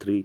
3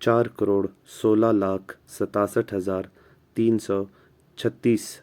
4,16,67,336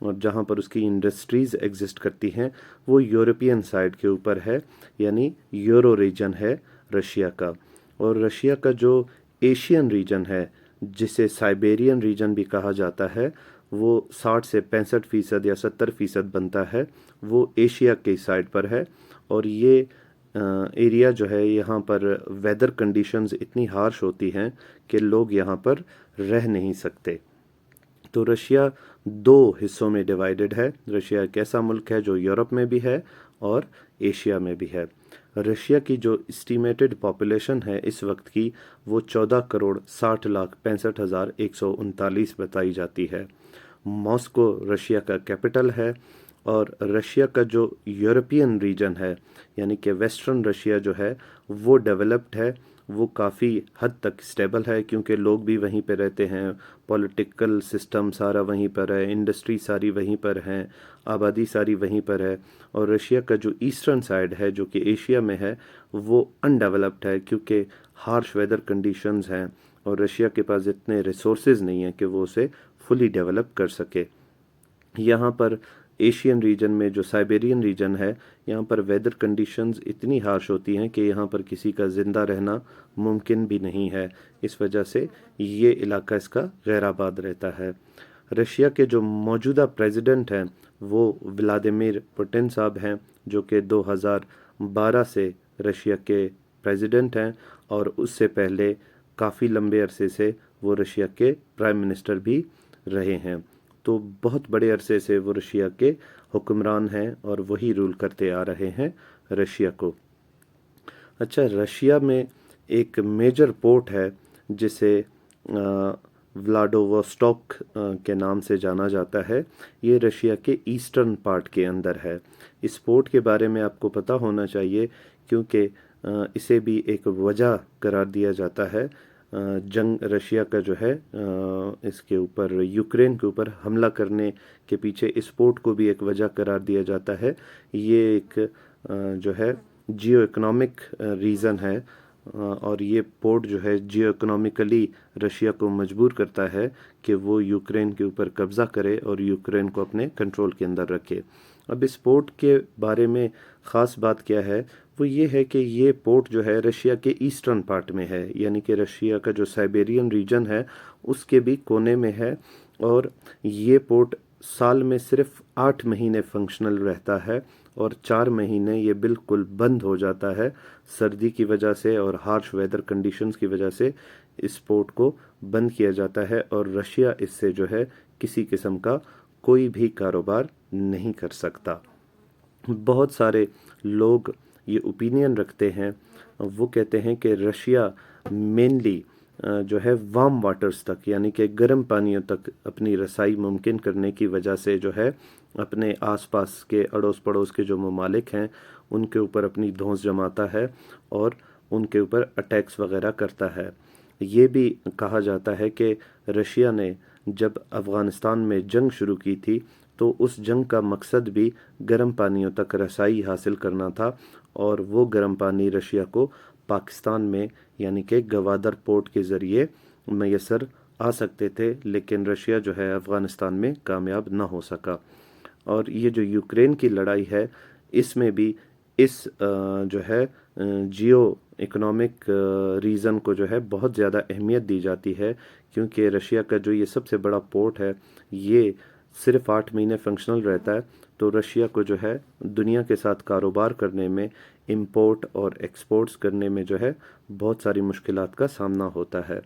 اور جہاں پر اس کی انڈسٹریز ایگزسٹ کرتی ہیں وہ یورپین سائڈ کے اوپر ہے، یعنی یورو ریجن ہے رشیا کا۔ اور رشیا کا جو ایشین ریجن ہے جسے سائبیرین ریجن بھی کہا جاتا ہے، وہ 60 سے 65% یا 70% بنتا ہے، وہ ایشیا کے سائڈ پر ہے۔ اور یہ ایریا جو ہے یہاں پر ویدر کنڈیشنز اتنی ہارش ہوتی ہیں کہ لوگ یہاں پر رہ نہیں سکتے۔ تو رشیا دو حصوں میں ڈیوائیڈڈ ہے۔ رشیا ایک ایسا ملک ہے جو یورپ میں بھی ہے اور ایشیا میں بھی ہے۔ رشیا کی جو اسٹیمیٹڈ پاپولیشن ہے اس وقت کی، وہ 14,60,65,139 بتائی جاتی ہے۔ ماسکو رشیا کا کیپٹل ہے، اور رشیا کا جو یورپین ریجن ہے یعنی کہ ویسٹرن رشیا جو ہے وہ ڈیولپڈ ہے، وہ کافی حد تک اسٹیبل ہے کیونکہ لوگ بھی وہیں پہ رہتے ہیں، پولیٹیکل سسٹم سارا وہیں پر ہے، انڈسٹری ساری وہیں پر ہیں، آبادی ساری وہیں پر ہے۔ اور رشیا کا جو ایسٹرن سائڈ ہے جو کہ ایشیا میں ہے وہ انڈیولپڈ ہے کیونکہ ہارش ویدر کنڈیشنز ہیں، اور رشیا کے پاس اتنے ریسورسز نہیں ہیں کہ وہ اسے فلی ڈیولپ کر سکے۔ یہاں پر ایشین ریجن میں جو سائبیرین ریجن ہے، یہاں پر ویدر کنڈیشنز اتنی ہارش ہوتی ہیں کہ یہاں پر کسی کا زندہ رہنا ممکن بھی نہیں ہے، اس وجہ سے یہ علاقہ اس کا غیر آباد رہتا ہے۔ رشیا کے جو موجودہ پریزیڈنٹ ہیں وہ ولادیمیر پوٹن صاحب ہیں، جو کہ 2012 سے رشیا کے پریزیڈنٹ ہیں، اور اس سے پہلے کافی لمبے عرصے سے وہ رشیا کے پرائم منسٹر بھی رہے ہیں۔ تو بہت بڑے عرصے سے وہ رشیا کے حکمران ہیں اور وہی رول کرتے آ رہے ہیں رشیا کو۔ اچھا، رشیا میں ایک میجر پورٹ ہے جسے ولاڈووسٹاک کے نام سے جانا جاتا ہے، یہ رشیا کے ایسٹرن پارٹ کے اندر ہے۔ اس پورٹ کے بارے میں آپ کو پتہ ہونا چاہیے کیونکہ اسے بھی ایک وجہ قرار دیا جاتا ہے جنگ رشیا کا جو ہے اس کے اوپر یوکرین کے اوپر حملہ کرنے کے پیچھے اس پورٹ کو بھی ایک وجہ قرار دیا جاتا ہے۔ یہ ایک جو ہے جیو اکنامک ریزن ہے، اور یہ پورٹ جو ہے جیو اکنامکلی رشیا کو مجبور کرتا ہے کہ وہ یوکرین کے اوپر قبضہ کرے اور یوکرین کو اپنے کنٹرول کے اندر رکھے۔ اب اس پورٹ کے بارے میں خاص بات کیا ہے، وہ یہ ہے کہ یہ پورٹ جو ہے رشیا کے ایسٹرن پارٹ میں ہے، یعنی کہ رشیا کا جو سائبیرین ریجن ہے اس کے بھی کونے میں ہے، اور یہ پورٹ سال میں صرف 8 مہینے فنکشنل رہتا ہے، اور 4 مہینے یہ بالکل بند ہو جاتا ہے سردی کی وجہ سے اور ہارش ویدر کنڈیشنز کی وجہ سے۔ اس پورٹ کو بند کیا جاتا ہے اور رشیا اس سے جو ہے کسی قسم کا کوئی بھی کاروبار نہیں کر سکتا۔ بہت سارے لوگ یہ اوپینین رکھتے ہیں، وہ کہتے ہیں کہ رشیا مینلی جو ہے وارم واٹرز تک یعنی کہ گرم پانیوں تک اپنی رسائی ممکن کرنے کی وجہ سے جو ہے اپنے آس پاس کے اڑوس پڑوس کے جو ممالک ہیں ان کے اوپر اپنی دھونس جماتا ہے اور ان کے اوپر اٹیکس وغیرہ کرتا ہے۔ یہ بھی کہا جاتا ہے کہ رشیا نے جب افغانستان میں جنگ شروع کی تھی تو اس جنگ کا مقصد بھی گرم پانیوں تک رسائی حاصل کرنا تھا، اور وہ گرم پانی رشیا کو پاکستان میں یعنی کہ گوادر پورٹ کے ذریعے میسر آ سکتے تھے، لیکن رشیا جو ہے افغانستان میں کامیاب نہ ہو سکا۔ اور یہ جو یوکرین کی لڑائی ہے اس میں بھی اس جو ہے جیو اکنامک ریزن کو جو ہے بہت زیادہ اہمیت دی جاتی ہے، کیونکہ رشیا کا جو یہ سب سے بڑا پورٹ ہے یہ صرف 8 مہینے فنکشنل رہتا ہے، تو رشیا کو جو ہے دنیا کے ساتھ کاروبار کرنے میں، امپورٹ اور ایکسپورٹس کرنے میں جو ہے بہت ساری مشکلات کا سامنا ہوتا ہے۔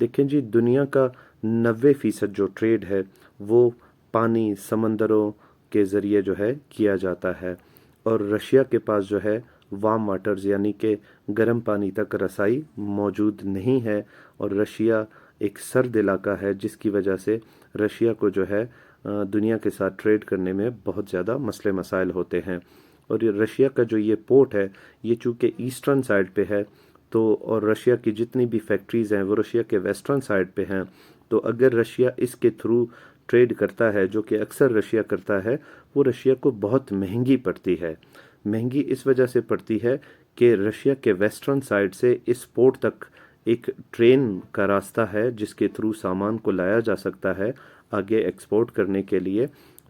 دیکھیں جی، دنیا کا 90% جو ٹریڈ ہے وہ پانی سمندروں کے ذریعے جو ہے کیا جاتا ہے، اور رشیا کے پاس جو ہے وارم واٹرز یعنی کہ گرم پانی تک رسائی موجود نہیں ہے، اور رشیا ایک سرد علاقہ ہے جس کی وجہ سے رشیا کو جو ہے دنیا کے ساتھ ٹریڈ کرنے میں بہت زیادہ مسئلے مسائل ہوتے ہیں۔ اور یہ رشیا کا جو یہ پورٹ ہے یہ چونکہ ایسٹرن سائڈ پہ ہے، تو اور رشیا کی جتنی بھی فیکٹریز ہیں وہ رشیا کے ویسٹرن سائڈ پہ ہیں، تو اگر رشیا اس کے تھرو ٹریڈ کرتا ہے، جو کہ اکثر رشیا کرتا ہے، وہ رشیا کو بہت مہنگی پڑتی ہے۔ مہنگی اس وجہ سے پڑتی ہے کہ رشیا کے ویسٹرن سائڈ سے اس پورٹ تک ایک ٹرین کا راستہ ہے جس کے تھرو سامان کو لایا جا سکتا ہے آگے ایکسپورٹ کرنے کے لیے،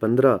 15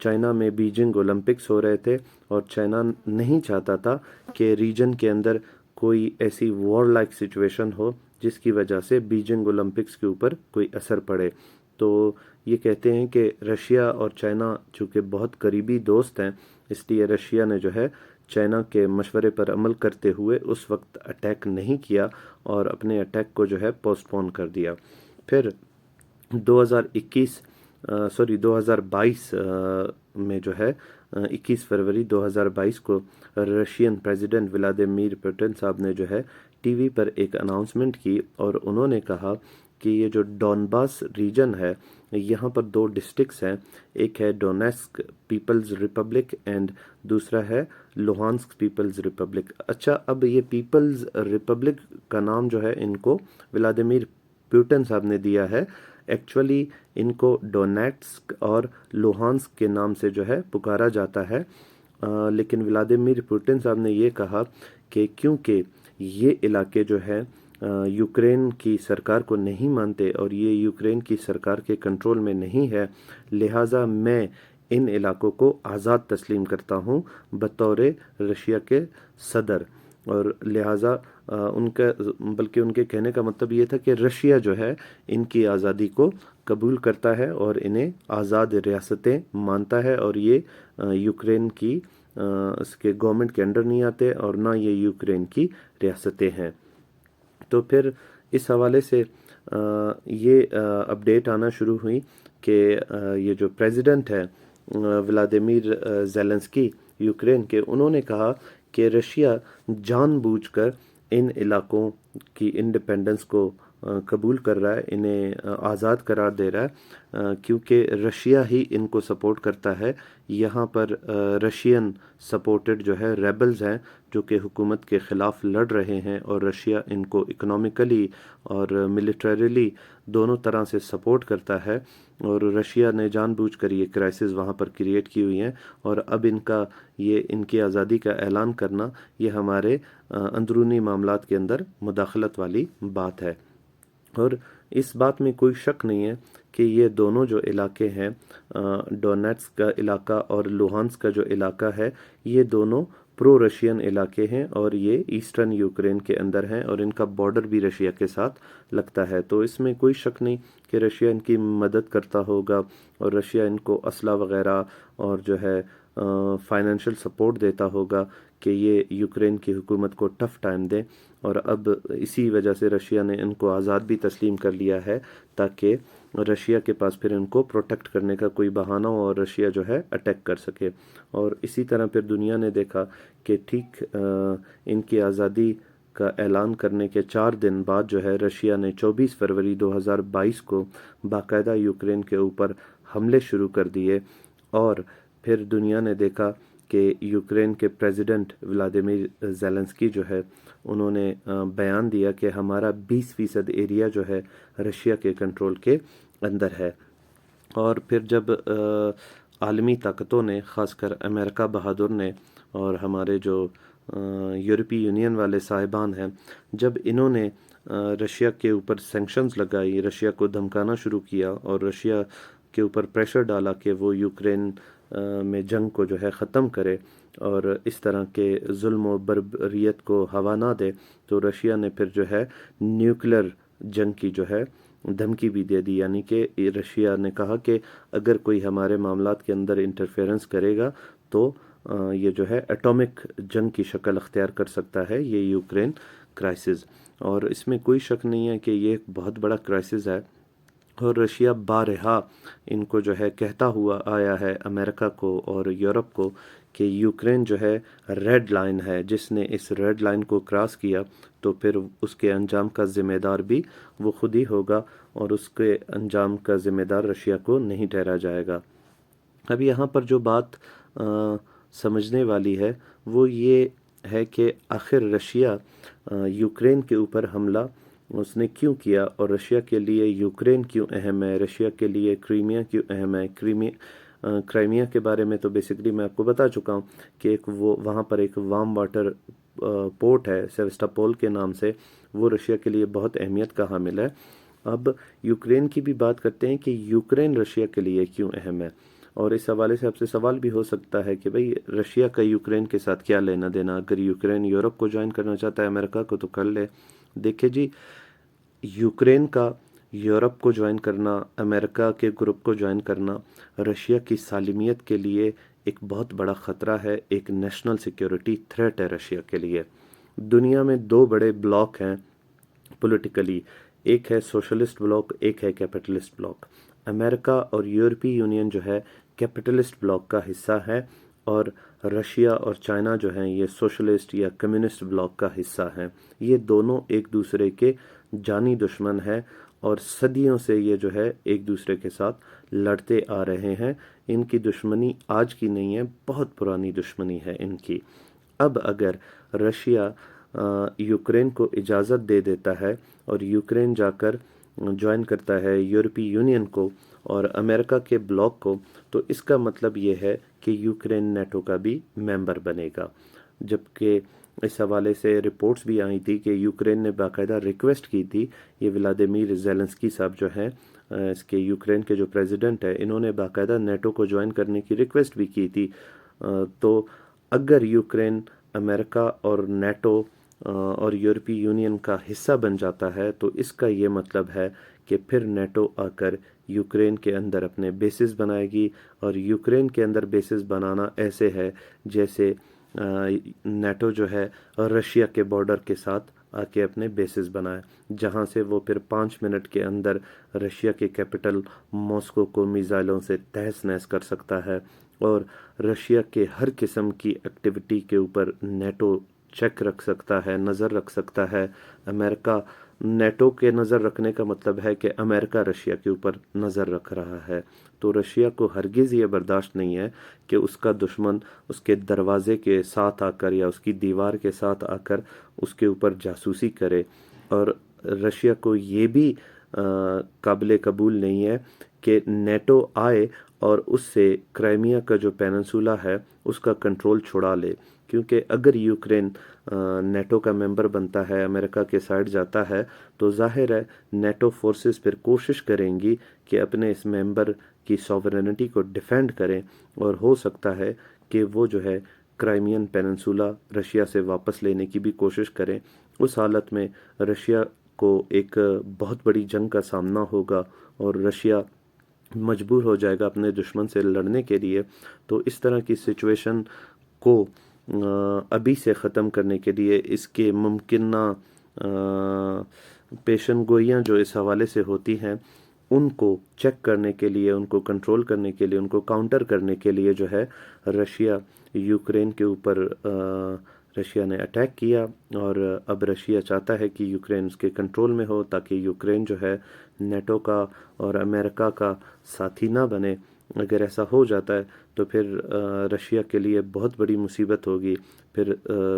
چائنا میں بیجنگ اولمپکس ہو رہے تھے اور چائنا نہیں چاہتا تھا کہ ریجن کے اندر کوئی ایسی وار لائک سچویشن ہو جس کی وجہ سے بیجنگ اولمپکس کے اوپر کوئی اثر پڑے. تو یہ کہتے ہیں کہ رشیا اور چائنا چونکہ بہت قریبی دوست ہیں، اس لیے رشیا نے جو ہے چائنا کے مشورے پر عمل کرتے ہوئے اس وقت اٹیک نہیں کیا اور اپنے اٹیک کو جو ہے پوسٹ پون کر دیا. پھر 2022 میں جو ہے 21 فروری 2022 کو رشین پریزیڈنٹ ولادیمیر پوٹن صاحب نے جو ہے ٹی وی پر ایک اناؤنسمنٹ کی اور انہوں نے کہا کہ یہ جو ڈونباس ریجن ہے یہاں پر 2 ڈسٹرکٹس ہیں، ایک ہے ڈونیسک پیپلز ریپبلک اینڈ دوسرا ہے لوہانسک پیپلز ریپبلک. اچھا، اب یہ پیپلز ریپبلک کا نام جو ہے ان کو ولادیمیر پوٹن صاحب نے دیا ہے. ایکچولی ان کو ڈونیٹسک اور لوہانسک کے نام سے جو ہے پکارا جاتا ہے، لیکن ولادیمیر پوٹن صاحب نے یہ کہا کہ کیونکہ یہ علاقے جو ہے یوکرین کی سرکار کو نہیں مانتے اور یہ یوکرین کی سرکار کے کنٹرول میں نہیں ہے، لہٰذا میں ان علاقوں کو آزاد تسلیم کرتا ہوں بطور رشیا کے صدر. اور لہٰذا بلکہ ان کے کہنے کا مطلب یہ تھا کہ رشیا جو ہے ان کی آزادی کو قبول کرتا ہے اور انہیں آزاد ریاستیں مانتا ہے، اور یہ یوکرین کی اس کے گورنمنٹ کے انڈر نہیں آتے اور نہ یہ یوکرین کی ریاستیں ہیں. تو پھر اس حوالے سے یہ اپڈیٹ آنا شروع ہوئی کہ یہ جو پریزیڈنٹ ہے ولادیمیر زیلنسکی یوکرین کے، انہوں نے کہا کہ رشیا جان بوجھ کر ان علاقوں کی انڈیپینڈنس کو قبول کر رہا ہے، انہیں آزاد قرار دے رہا ہے کیونکہ رشیا ہی ان کو سپورٹ کرتا ہے. یہاں پر رشین سپورٹڈ جو ہے ریبلز ہیں جو کہ حکومت کے خلاف لڑ رہے ہیں، اور رشیا ان کو اکنامیکلی اور ملیٹریلی دونوں طرح سے سپورٹ کرتا ہے. اور رشیا نے جان بوجھ کر یہ کرائسس وہاں پر کریٹ کی ہوئی ہیں، اور اب ان کی آزادی کا اعلان کرنا یہ ہمارے اندرونی معاملات کے اندر مداخلت والی بات ہے. اور اس بات میں کوئی شک نہیں ہے کہ یہ دونوں جو علاقے ہیں، ڈونیٹس کا علاقہ اور لوہانس کا جو علاقہ ہے، یہ دونوں پرو رشین علاقے ہیں اور یہ ایسٹرن یوکرین کے اندر ہیں اور ان کا بارڈر بھی رشیا کے ساتھ لگتا ہے. تو اس میں کوئی شک نہیں کہ رشیا ان کی مدد کرتا ہوگا اور رشیا ان کو اسلحہ وغیرہ اور جو ہے فائنینشیل سپورٹ دیتا ہوگا کہ یہ یوکرین کی حکومت کو ٹف ٹائم دیں. اور اب اسی وجہ سے رشیا نے ان کو آزاد بھی تسلیم کر لیا ہے تاکہ رشیا کے پاس پھر ان کو پروٹیکٹ کرنے کا کوئی بہانہ ہو اور رشیا جو ہے اٹیک کر سکے. اور اسی طرح پھر دنیا نے دیکھا کہ ٹھیک ان کی آزادی کا اعلان کرنے کے 4 دن بعد جو ہے رشیا نے 24 فروری 2022 کو باقاعدہ یوکرین کے اوپر حملے شروع کر دیے. اور پھر دنیا نے دیکھا کہ یوکرین کے پریزیڈنٹ ولادیمیر زیلنسکی جو ہے انہوں نے بیان دیا کہ ہمارا 20% ایریا جو ہے رشیا کے کنٹرول کے اندر ہے. اور پھر جب عالمی طاقتوں نے، خاص کر امریکہ بہادر نے اور ہمارے جو یورپی یونین والے صاحبان ہیں، جب انہوں نے رشیا کے اوپر سینکشنز لگائی، رشیا کو دھمکانا شروع کیا اور رشیا کے اوپر پریشر ڈالا کہ وہ یوکرین میں جنگ کو جو ہے ختم کرے اور اس طرح کے ظلم و بربریت کو ہوا نہ دے، تو رشیا نے پھر جو ہے نیوکلر جنگ کی جو ہے دھمکی بھی دے دی. یعنی کہ رشیا نے کہا کہ اگر کوئی ہمارے معاملات کے اندر انٹرفیئرنس کرے گا تو یہ جو ہے ایٹامک جنگ کی شکل اختیار کر سکتا ہے یہ یوکرین کرائسس. اور اس میں کوئی شک نہیں ہے کہ یہ ایک بہت بڑا کرائسس ہے. اور رشیا بارہا ان کو جو ہے کہتا ہوا آیا ہے امریکہ کو اور یورپ کو کہ یوکرین جو ہے ریڈ لائن ہے، جس نے اس ریڈ لائن کو کراس کیا تو پھر اس کے انجام کا ذمہ دار بھی وہ خود ہی ہوگا اور اس کے انجام کا ذمہ دار رشیا کو نہیں ٹھہرا جائے گا. اب یہاں پر جو بات سمجھنے والی ہے وہ یہ ہے کہ آخر رشیا یوکرین کے اوپر حملہ اس نے کیوں کیا اور رشیا کے لیے یوکرین کیوں اہم ہے، رشیا کے لیے کریمیا کیوں اہم ہے. کرائمیا کے بارے میں تو بیسیکلی میں آپ کو بتا چکا ہوں کہ وہاں پر ایک وارم واٹر پورٹ ہے سیوسٹاپول کے نام سے، وہ رشیا کے لیے بہت اہمیت کا حامل ہے. اب یوکرین کی بھی بات کرتے ہیں کہ یوکرین رشیا کے لیے کیوں اہم ہے. اور اس حوالے سے آپ سے سوال بھی ہو سکتا ہے کہ بھئی رشیا کا یوکرین کے ساتھ کیا لینا دینا، اگر یوکرین یورپ کو جوائن کرنا چاہتا ہے امریکہ کو تو کر لے۔ دیکھیں جی، یوکرین کا یورپ کو جوائن کرنا، امریکہ کے گروپ کو جوائن کرنا رشیا کی سالمیت کے لیے ایک بہت بڑا خطرہ ہے، ایک نیشنل سیکیورٹی تھریٹ ہے رشیا کے لیے۔ دنیا میں دو بڑے بلاک ہیں پولیٹیکلی، ایک ہے سوشلسٹ بلاک، ایک ہے کیپٹلسٹ بلاک۔ امریکہ اور یورپی یونین جو ہے کیپٹلسٹ بلاک کا حصہ ہے، اور رشیا اور چائنا جو ہیں یہ سوشلسٹ یا کمیونسٹ بلاک کا حصہ ہیں۔ یہ دونوں ایک دوسرے کے جانی دشمن ہیں اور صدیوں سے یہ جو ہے ایک دوسرے کے ساتھ لڑتے آ رہے ہیں۔ ان کی دشمنی آج کی نہیں ہے، بہت پرانی دشمنی ہے ان کی۔ اب اگر رشیا یوکرین کو اجازت دے دیتا ہے اور یوکرین جا کر جوائن کرتا ہے یورپی یونین کو اور امریکہ کے بلاک کو، تو اس کا مطلب یہ ہے کہ یوکرین نیٹو کا بھی ممبر بنے گا۔ جبکہ اس حوالے سے رپورٹس بھی آئی تھی کہ یوکرین نے باقاعدہ ریکویسٹ کی تھی، یہ ولادیمیر زیلنسکی صاحب جو ہیں اس کے یوکرین کے جو پریزیڈنٹ ہے، انہوں نے باقاعدہ نیٹو کو جوائن کرنے کی ریکویسٹ بھی کی تھی۔ تو اگر یوکرین امریکہ اور نیٹو اور یورپی یونین کا حصہ بن جاتا ہے تو اس کا یہ مطلب ہے کہ پھر نیٹو آ کر یوکرین کے اندر اپنے بیسز بنائے گی، اور یوکرین کے اندر بیسز بنانا ایسے ہے جیسے نیٹو جو ہے رشیا کے بارڈر کے ساتھ آ کے اپنے بیسز بنائے، جہاں سے وہ پھر 5 منٹ کے اندر رشیا کے کیپٹل ماسکو کو میزائلوں سے تہس نہس کر سکتا ہے، اور رشیا کے ہر قسم کی ایکٹیویٹی کے اوپر نیٹو چیک رکھ سکتا ہے، نظر رکھ سکتا ہے۔ امریکہ نیٹو کے نظر رکھنے کا مطلب ہے کہ امریکہ رشیا کے اوپر نظر رکھ رہا ہے۔ تو رشیا کو ہرگز یہ برداشت نہیں ہے کہ اس کا دشمن اس کے دروازے کے ساتھ آ کر یا اس کی دیوار کے ساتھ آ کر اس کے اوپر جاسوسی کرے، اور رشیا کو یہ بھی قابل قبول نہیں ہے کہ نیٹو آئے اور اس سے کرائمیا کا جو پیننسولا ہے اس کا کنٹرول چھڑا لے، کیونکہ اگر یوکرین نیٹو کا ممبر بنتا ہے، امریکہ کے سائڈ جاتا ہے، تو ظاہر ہے نیٹو فورسز پھر کوشش کریں گی کہ اپنے اس ممبر کی سوورینٹی کو ڈیفینڈ کریں، اور ہو سکتا ہے کہ وہ جو ہے کرائمین پیننسولا رشیا سے واپس لینے کی بھی کوشش کریں۔ اس حالت میں رشیا کو ایک بہت بڑی جنگ کا سامنا ہوگا اور رشیا مجبور ہو جائے گا اپنے دشمن سے لڑنے کے لیے۔ تو اس طرح کی سچویشن کو ابھی سے ختم کرنے کے لیے، اس کے ممکنہ پیشن گوئیاں جو اس حوالے سے ہوتی ہیں ان کو چیک کرنے کے لیے، ان کو کنٹرول کرنے کے لیے، ان کو کاؤنٹر کرنے کے لیے جو ہے رشیا یوکرین کے اوپر رشیا نے اٹیک کیا، اور اب رشیا چاہتا ہے کہ یوکرین اس کے کنٹرول میں ہو تاکہ یوکرین جو ہے نیٹو کا اور امریکہ کا ساتھی نہ بنے۔ اگر ایسا ہو جاتا ہے تو پھر رشیا کے لیے بہت بڑی مصیبت ہوگی، پھر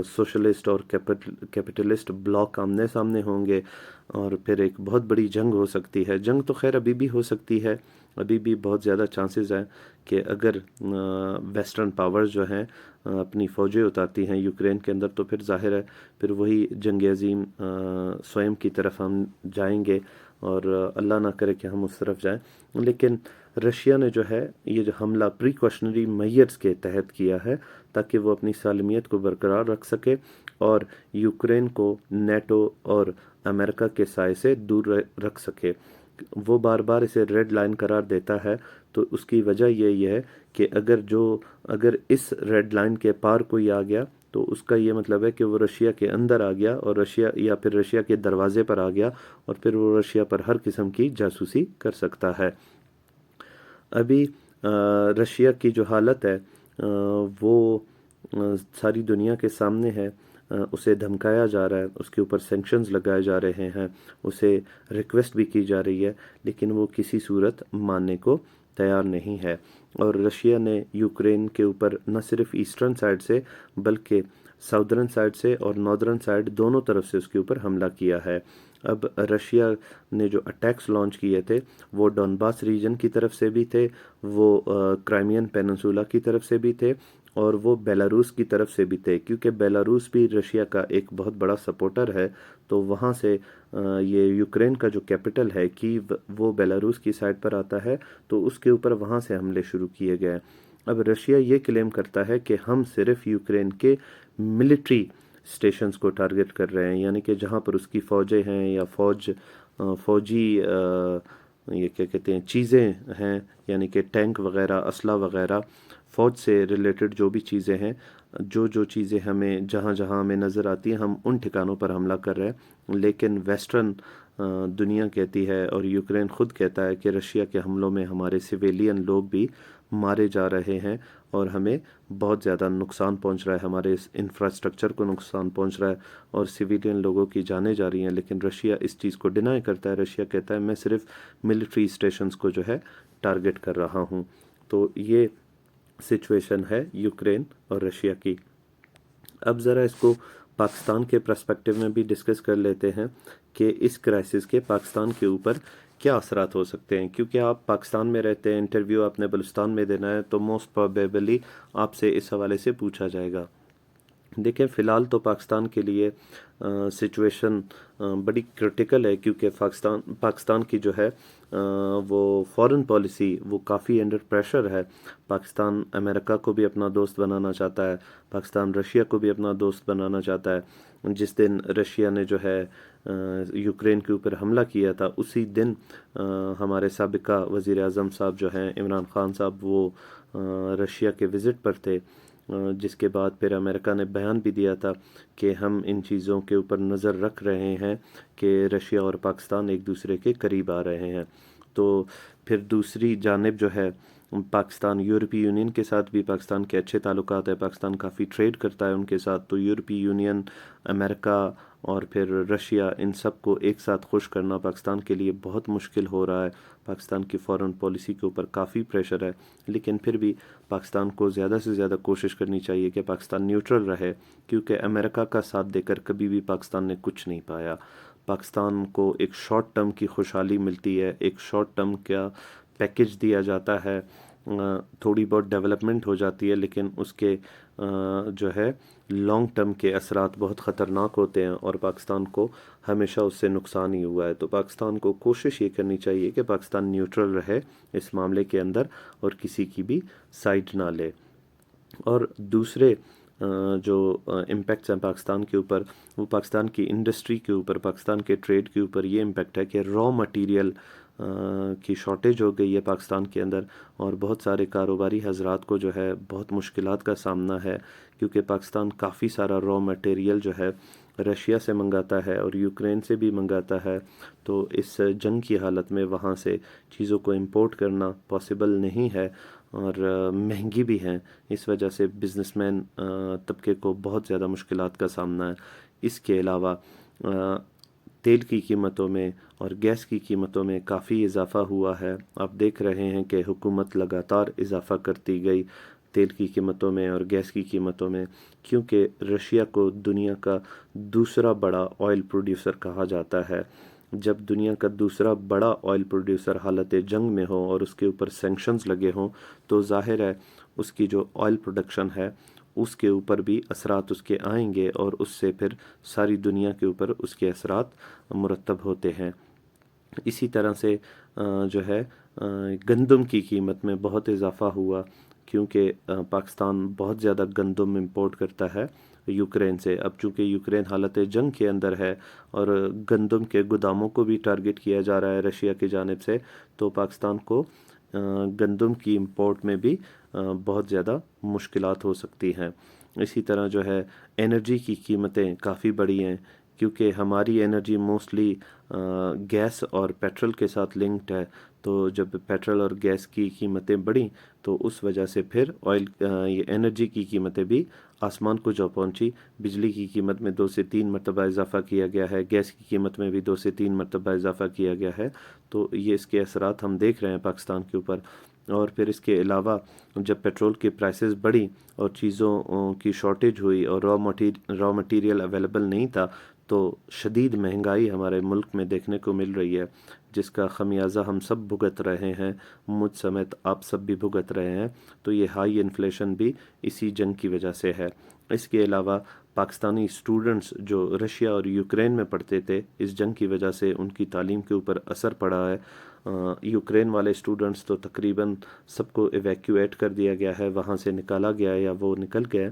سوشلسٹ اور کیپٹلسٹ بلاک آمنے سامنے ہوں گے، اور پھر ایک بہت بڑی جنگ ہو سکتی ہے۔ جنگ تو خیر ابھی بھی ہو سکتی ہے، ابھی بھی بہت زیادہ چانسز ہیں کہ اگر ویسٹرن پاورز جو ہیں اپنی فوجیں اتارتی ہیں یوکرین کے اندر، تو پھر ظاہر ہے پھر وہی جنگ عظیم سوئم کی طرف ہم جائیں گے، اور اللہ نہ کرے کہ ہم اس طرف جائیں۔ لیکن رشیا نے جو ہے یہ جو حملہ پریکاشنری میئرز کے تحت کیا ہے تاکہ وہ اپنی سالمیت کو برقرار رکھ سکے اور یوکرین کو نیٹو اور امریکہ کے سائے سے دور رکھ سکے۔ وہ بار بار اسے ریڈ لائن قرار دیتا ہے، تو اس کی وجہ یہ ہے کہ اگر اس ریڈ لائن کے پار کوئی آ گیا تو اس کا یہ مطلب ہے کہ وہ رشیا کے اندر آ گیا، اور رشیا یا پھر رشیا کے دروازے پر آ گیا، اور پھر وہ رشیا پر ہر قسم کی جاسوسی کر سکتا ہے۔ ابھی رشیا کی جو حالت ہے وہ ساری دنیا کے سامنے ہے، اسے دھمکایا جا رہا ہے، اس کے اوپر سینکشنز لگائے جا رہے ہیں، اسے ریکویسٹ بھی کی جا رہی ہے، لیکن وہ کسی صورت ماننے کو تیار نہیں ہے۔ اور رشیا نے یوکرین کے اوپر نہ صرف ایسٹرن سائڈ سے بلکہ ساؤدرن سائڈ سے اور ناردرن سائڈ دونوں طرف سے اس کے اوپر حملہ کیا ہے۔ اب رشیا نے جو اٹیکس لانچ کیے تھے وہ ڈونباس ریجن کی طرف سے بھی تھے، وہ کرائمین پیننسولا کی طرف سے بھی تھے، اور وہ بیلاروس کی طرف سے بھی تھے، کیونکہ بیلاروس بھی رشیا کا ایک بہت بڑا سپورٹر ہے، تو وہاں سے یہ یوکرین کا جو کیپٹل ہے کیو، وہ بیلاروس کی سائڈ پر آتا ہے، تو اس کے اوپر وہاں سے حملے شروع کیے گئے۔ اب رشیا یہ کلیم کرتا ہے کہ ہم صرف یوکرین کے ملٹری اسٹیشنز کو ٹارگٹ کر رہے ہیں، یعنی کہ جہاں پر اس کی فوجیں ہیں یا فوجی یہ کیا کہتے ہیں چیزیں ہیں، یعنی کہ ٹینک وغیرہ، اسلحہ وغیرہ، فوج سے ریلیٹڈ جو بھی چیزیں ہیں، جو چیزیں ہمیں جہاں ہمیں نظر آتی ہیں، ہم ان ٹھکانوں پر حملہ کر رہے ہیں۔ لیکن ویسٹرن دنیا کہتی ہے اور یوکرین خود کہتا ہے کہ رشیا کے حملوں میں ہمارے سویلین لوگ بھی مارے جا رہے ہیں اور ہمیں بہت زیادہ نقصان پہنچ رہا ہے، ہمارے اس انفراسٹرکچر کو نقصان پہنچ رہا ہے اور سویلین لوگوں کی جانیں جا رہی ہیں۔ لیکن رشیا اس چیز کو ڈینائی کرتا ہے، رشیا کہتا ہے میں صرف ملٹری اسٹیشنز کو جو ہے ٹارگٹ کر رہا ہوں۔ تو یہ سچویشن ہے یوکرین اور رشیا کی۔ اب ذرا اس کو پاکستان کے پرسپیکٹو میں بھی ڈسکس کر لیتے ہیں کہ اس کرائسس کے پاکستان کے اوپر کیا اثرات ہو سکتے ہیں، کیونکہ آپ پاکستان میں رہتے ہیں، انٹرویو آپ نے بلوچستان میں دینا ہے، تو موسٹ پروبیبلی آپ سے اس حوالے سے پوچھا جائے گا۔ دیکھیں فی الحال تو پاکستان کے لیے سچویشن بڑی کرٹیکل ہے، کیونکہ پاکستان کی جو ہے وہ فارن پالیسی وہ کافی انڈر پریشر ہے۔ پاکستان امریکہ کو بھی اپنا دوست بنانا چاہتا ہے، پاکستان رشیا کو بھی اپنا دوست بنانا چاہتا ہے۔ جس دن رشیا نے جو ہے یوکرین کے اوپر حملہ کیا تھا، اسی دن ہمارے سابقہ وزیر اعظم صاحب جو ہیں عمران خان صاحب، وہ رشیا کے وزٹ پر تھے، جس کے بعد پھر امریکہ نے بیان بھی دیا تھا کہ ہم ان چیزوں کے اوپر نظر رکھ رہے ہیں کہ رشیا اور پاکستان ایک دوسرے کے قریب آ رہے ہیں۔ تو پھر دوسری جانب جو ہے پاکستان یورپی یونین کے ساتھ بھی پاکستان کے اچھے تعلقات ہیں، پاکستان کافی ٹریڈ کرتا ہے ان کے ساتھ، تو یورپی یونین، امریکہ اور پھر رشیا، ان سب کو ایک ساتھ خوش کرنا پاکستان کے لیے بہت مشکل ہو رہا ہے۔ پاکستان کی فارن پالیسی کے اوپر کافی پریشر ہے، لیکن پھر بھی پاکستان کو زیادہ سے زیادہ کوشش کرنی چاہیے کہ پاکستان نیوٹرل رہے، کیونکہ امریکہ کا ساتھ دے کر کبھی بھی پاکستان نے کچھ نہیں پایا۔ پاکستان کو ایک شارٹ ٹرم کی خوشحالی ملتی ہے، ایک شارٹ ٹرم کا پیکج دیا جاتا ہے، تھوڑی بہت ڈیولپمنٹ ہو جاتی ہے، لیکن اس کے جو ہے لانگ ٹرم کے اثرات بہت خطرناک ہوتے ہیں اور پاکستان کو ہمیشہ اس سے نقصان ہی ہوا ہے۔ تو پاکستان کو کوشش یہ کرنی چاہیے کہ پاکستان نیوٹرل رہے اس معاملے کے اندر اور کسی کی بھی سائڈ نہ لے۔ اور دوسرے جو امپیکٹس ہیں پاکستان کے اوپر، وہ پاکستان کی انڈسٹری کے اوپر، پاکستان کے ٹریڈ کے اوپر یہ امپیکٹ ہے کہ را مٹیریل کی شارٹیج ہو گئی ہے پاکستان کے اندر، اور بہت سارے کاروباری حضرات کو جو ہے بہت مشکلات کا سامنا ہے، کیونکہ پاکستان کافی سارا را مٹیریل جو ہے رشیا سے منگاتا ہے اور یوکرین سے بھی منگاتا ہے، تو اس جنگ کی حالت میں وہاں سے چیزوں کو امپورٹ کرنا پاسبل نہیں ہے اور مہنگی بھی ہیں، اس وجہ سے بزنس مین طبقے کو بہت زیادہ مشکلات کا سامنا ہے۔ اس کے علاوہ تیل کی قیمتوں میں اور گیس کی قیمتوں میں کافی اضافہ ہوا ہے۔ آپ دیکھ رہے ہیں کہ حکومت لگاتار اضافہ کرتی گئی تیل کی قیمتوں میں اور گیس کی قیمتوں میں، کیونکہ رشیا کو دنیا کا دوسرا بڑا آئل پروڈیوسر کہا جاتا ہے۔ جب دنیا کا دوسرا بڑا آئل پروڈیوسر حالت جنگ میں ہو اور اس کے اوپر سینکشنز لگے ہوں، تو ظاہر ہے اس کی جو آئل پروڈکشن ہے اس کے اوپر بھی اثرات اس کے آئیں گے، اور اس سے پھر ساری دنیا کے اوپر اس کے اثرات مرتب ہوتے ہیں۔ اسی طرح سے جو ہے گندم کی قیمت میں بہت اضافہ ہوا، کیونکہ پاکستان بہت زیادہ گندم امپورٹ کرتا ہے یوکرین سے۔ اب چونکہ یوکرین حالت جنگ کے اندر ہے اور گندم کے گوداموں کو بھی ٹارگٹ کیا جا رہا ہے رشیا کی جانب سے، تو پاکستان کو گندم کی امپورٹ میں بھی بہت زیادہ مشکلات ہو سکتی ہیں۔ اسی طرح جو ہے انرجی کی قیمتیں کافی بڑھی ہیں، کیونکہ ہماری انرجی موسٹلی گیس اور پیٹرول کے ساتھ لنکڈ ہے، تو جب پیٹرول اور گیس کی قیمتیں بڑھیں تو اس وجہ سے پھر یہ انرجی کی قیمتیں بھی آسمان کو جو پہنچی۔ بجلی کی قیمت میں 2 سے 3 مرتبہ اضافہ کیا گیا ہے، گیس کی قیمت میں بھی 2 سے 3 مرتبہ اضافہ کیا گیا ہے، تو یہ اس کے اثرات ہم دیکھ رہے ہیں پاکستان کے اوپر۔ اور پھر اس کے علاوہ جب پیٹرول کی پرائسز بڑھی اور چیزوں کی شارٹیج ہوئی اور را مٹیریل اویلیبل نہیں تھا، تو شدید مہنگائی ہمارے ملک میں دیکھنے کو مل رہی ہے۔ جس کا خمیازہ ہم سب بھگت رہے ہیں، مجھ سمیت آپ سب بھی بھگت رہے ہیں، تو یہ ہائی انفلیشن بھی اسی جنگ کی وجہ سے ہے۔ اس کے علاوہ پاکستانی اسٹوڈنٹس جو رشیا اور یوکرین میں پڑھتے تھے، اس جنگ کی وجہ سے ان کی تعلیم کے اوپر اثر پڑا ہے۔ یوکرین والے اسٹوڈنٹس تو تقریباً سب کو ایویکیویٹ کر دیا گیا ہے، وہاں سے نکالا گیا ہے یا وہ نکل گئے،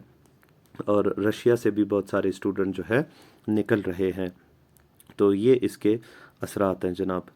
اور رشیا سے بھی بہت سارے اسٹوڈنٹ جو ہے نکل رہے ہیں۔ تو یہ اس کے اثرات ہیں جناب۔